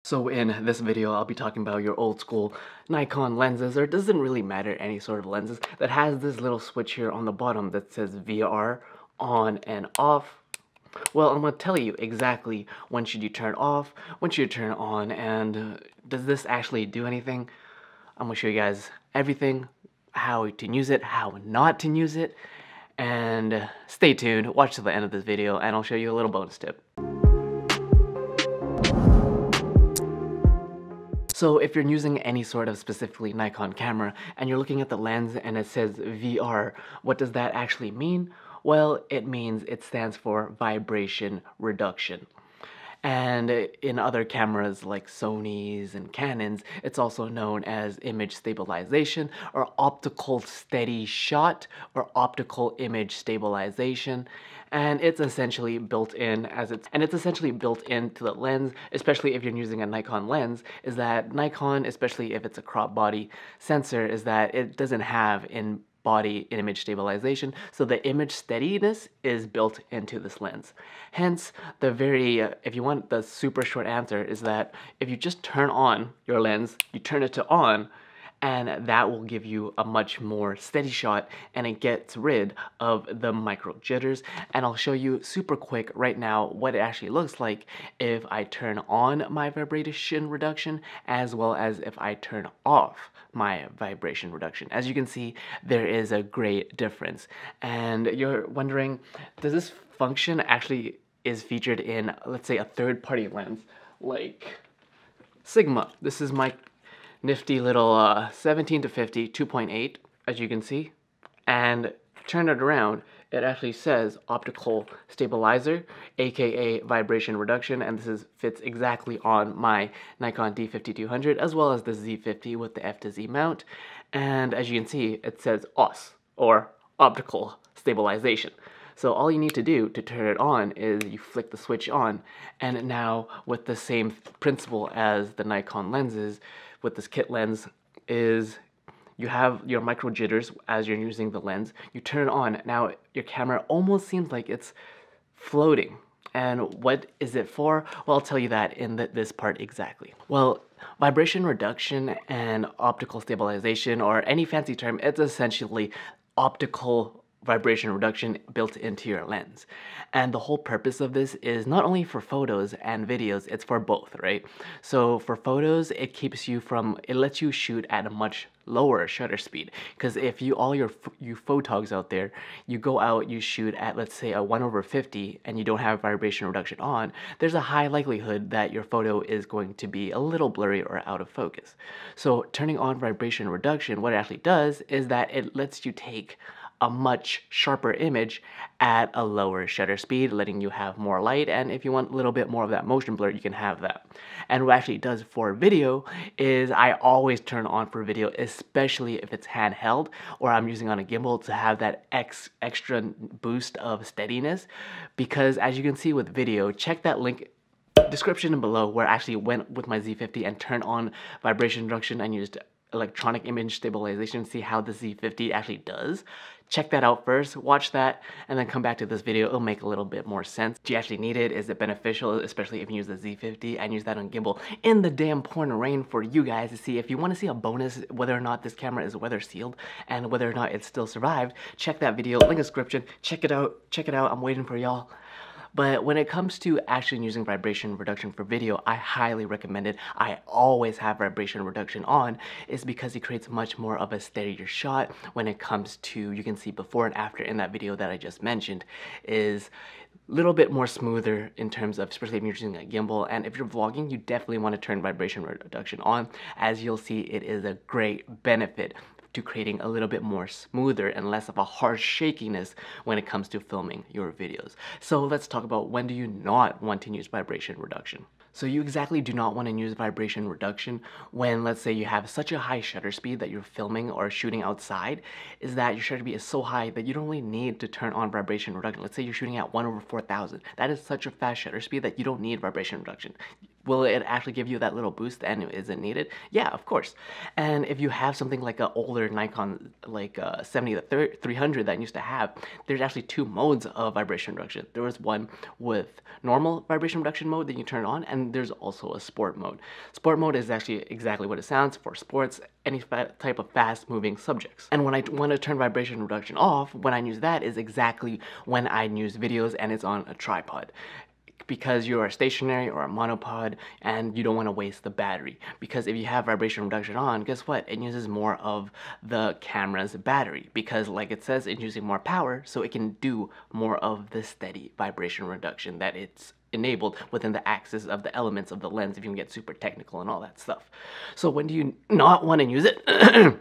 So in this video, I'll be talking about your old school Nikon lenses, or it doesn't really matter any sort of lenses, that has this little switch here on the bottom that says VR on and off. Well, I'm going to tell you exactly when should you turn off, when should you turn on, and does this actually do anything? I'm going to show you guys everything, how to use it, how not to use it, and stay tuned, watch till the end of this video, and I'll show you a little bonus tip. So if you're using any sort of specifically Nikon camera and you're looking at the lens and it says VR, what does that actually mean? Well, it means it stands for vibration reduction. And in other cameras like Sony's and Canon's, it's also known as image stabilization or optical steady shot or optical image stabilization. And it's essentially built in it's essentially built into the lens, especially if you're using a Nikon lens, is that Nikon, especially if it's a crop body sensor, is that it doesn't have in body image stabilization, so the image steadiness is built into this lens. Hence, if you want the super short answer, is that if you just turn on your lens, you turn it to on, and that will give you a much more steady shot, and it gets rid of the micro jitters. And I'll show you super quick right now what it actually looks like if I turn on my vibration reduction, as well as if I turn off my vibration reduction. As you can see, there is a great difference. And you're wondering, does this function actually is featured in, let's say, a third-party lens like Sigma? This is my nifty little 17 to 50 2.8, as you can see, and turn it around, it actually says optical stabilizer, aka vibration reduction, and this fits exactly on my Nikon D5200 as well as the Z50 with the F to Z mount. And as you can see, it says OS, or optical stabilization. So all you need to do to turn it on is you flick the switch on, and now with the same principle as the Nikon lenses, with this kit lens, is you have your micro jitters as you're using the lens. You turn it on. Now your camera almost seems like it's floating. And what is it for? Well, I'll tell you that in this part exactly. Well, vibration reduction and optical stabilization, or any fancy term, it's essentially optical vibration reduction built into your lens. And the whole purpose of this is not only for photos and videos, it's for both, right? So for photos, it lets you shoot at a much lower shutter speed, because if you photogs out there, you go out, you shoot at, let's say, a 1/50 and you don't have vibration reduction on, there's a high likelihood that your photo is going to be a little blurry or out of focus. So turning on vibration reduction, what it actually does is that it lets you take a much sharper image at a lower shutter speed, letting you have more light, and if you want a little bit more of that motion blur, you can have that. And what it actually does for video is I always turn on for video, especially if it's handheld or I'm using on a gimbal, to have that extra boost of steadiness, because as you can see with video, check that link description below where I actually went with my Z50 and turned on vibration reduction and used electronic image stabilization, see how the Z50 actually does. Check that out first, watch that, and then come back to this video. It'll make a little bit more sense. Do you actually need it? Is it beneficial, especially if you use the Z50 and use that on gimbal in the damn pouring rain for you guys to see? If you want to see a bonus, whether or not this camera is weather sealed and whether or not it still survived, check that video, link in the description, check it out, I'm waiting for y'all. But when it comes to actually using vibration reduction for video, I highly recommend it. I always have vibration reduction on, is because it creates much more of a steadier shot when it comes to, you can see before and after in that video that I just mentioned, is a little bit more smoother in terms of, especially if you're using a gimbal. And if you're vlogging, you definitely want to turn vibration reduction on. As you'll see, it is a great benefit to creating a little bit more smoother and less of a harsh shakiness when it comes to filming your videos. So let's talk about, when do you not want to use vibration reduction? So you exactly do not want to use vibration reduction when, let's say, you have such a high shutter speed that you're filming or shooting outside, is that your shutter speed is so high that you don't really need to turn on vibration reduction. Let's say you're shooting at 1/4000. That is such a fast shutter speed that you don't need vibration reduction. will it actually give you that little boost, and is it needed? Yeah, of course. And if you have something like an older Nikon, like 70 to 300 that I used to have, there's actually two modes of vibration reduction. There was one with normal vibration reduction mode that you turn on, and there's also a sport mode. Sport mode is actually exactly what it sounds for sports, any type of fast moving subjects. And when I want to turn vibration reduction off, when I use that is exactly when I use videos and it's on a tripod, because you are stationary or a monopod and you don't want to waste the battery. Because if you have vibration reduction on, guess what? It uses more of the camera's battery, because like it says, it's using more power, so it can do more of the steady vibration reduction that it's enabled within the axis of the elements of the lens, if you can get super technical and all that stuff. So when do you not want to use it?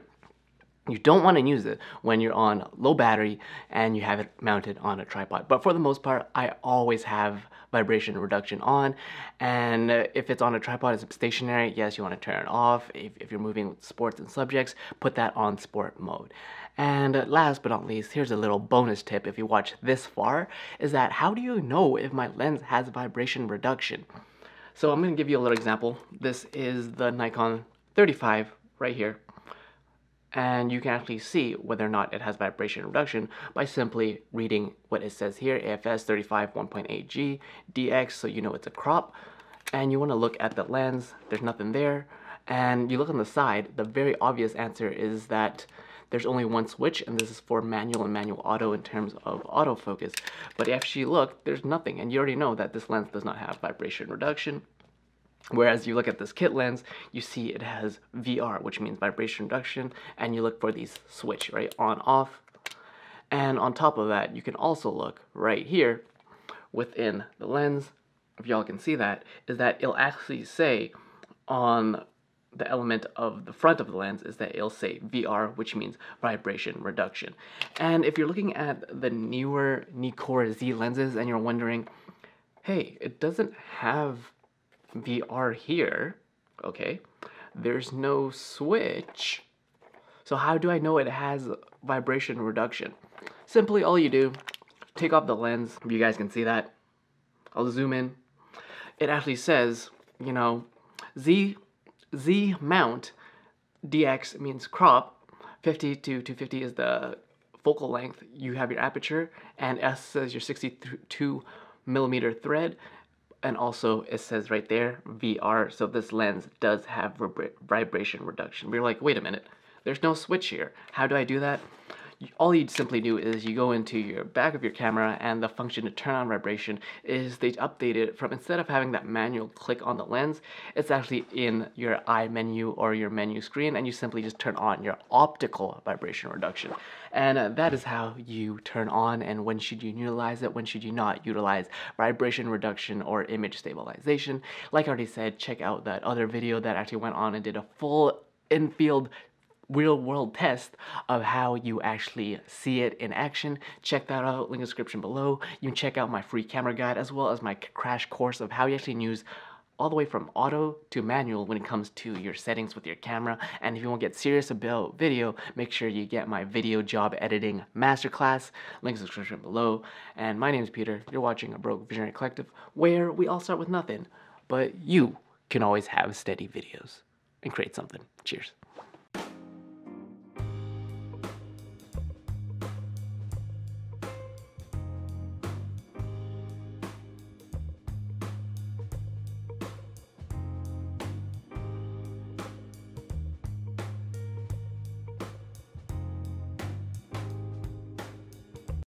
You don't want to use it when you're on low battery and you have it mounted on a tripod. But for the most part, I always have vibration reduction on. And if it's on a tripod, it's stationary, yes, you want to turn it off. If you're moving with sports and subjects, put that on sport mode. And last but not least, here's a little bonus tip if you watch this far, is that how do you know if my lens has vibration reduction? So I'm going to give you a little example. This is the Nikon 35 right here. And you can actually see whether or not it has vibration reduction by simply reading what it says here, AFS 35 1.8G DX, so you know it's a crop. And you want to look at the lens, there's nothing there. And you look on the side, the very obvious answer is that there's only one switch, and this is for manual and manual auto in terms of autofocus. But if you look, there's nothing, and you already know that this lens does not have vibration reduction. Whereas you look at this kit lens, you see it has VR, which means vibration reduction, and you look for these switch, right, on, off. And on top of that, you can also look right here within the lens, if y'all can see that, is that it'll actually say on the element of the front of the lens is that it'll say VR, which means vibration reduction. And if you're looking at the newer Nikon Z lenses and you're wondering, hey, it doesn't have VR here, okay, there's no switch, so how do I know it has vibration reduction? Simply, all you do, take off the lens. If you guys can see that, I'll zoom in. It actually says, you know, Z mount, DX means crop, 50 to 250 is the focal length, you have your aperture, and S says your 62 millimeter thread. And also it says right there VR, so this lens does have vibration reduction. We're like, wait a minute, there's no switch here. How do I do that? All you'd simply do is you go into your back of your camera, and the function to turn on vibration is they update it from, instead of having that manual click on the lens, it's actually in your eye menu or your menu screen, and you simply just turn on your optical vibration reduction. And that is how you turn on, and when should you utilize it, when should you not utilize vibration reduction or image stabilization. Like I already said, check out that other video that actually went on and did a full in-field real-world test of how you actually see it in action. Check that out, link in the description below. You can check out my free camera guide as well as my crash course of how you actually use all the way from auto to manual when it comes to your settings with your camera. And if you want to get serious about video, make sure you get my video job editing masterclass, link in the description below. And my name is Peter, you're watching A Broke Visionary Collective, where we all start with nothing, but you can always have steady videos and create something. Cheers.